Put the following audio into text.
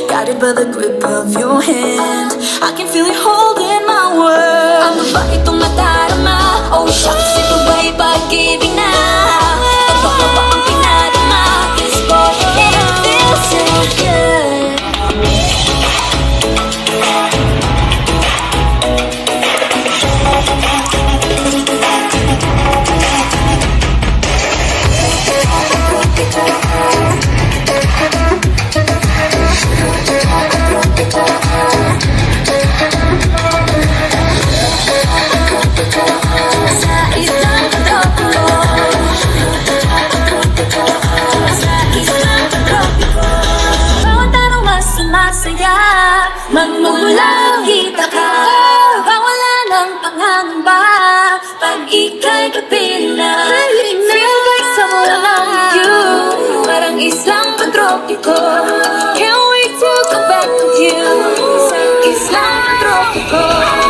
Guided by the grip of your hand, I can feel it holding my world. Ano ba itong nadarama? Oh shucks, ito ba'y pag-ibig na? Ito na ba ang pinadama? This boy, it feels so good. Magmumulang kita ka, wala ng pangangamba. Pag ika'y kapiling na, feel like someone like you. Parang islang patropiko, can't wait to come back with you. Isang islang patropiko.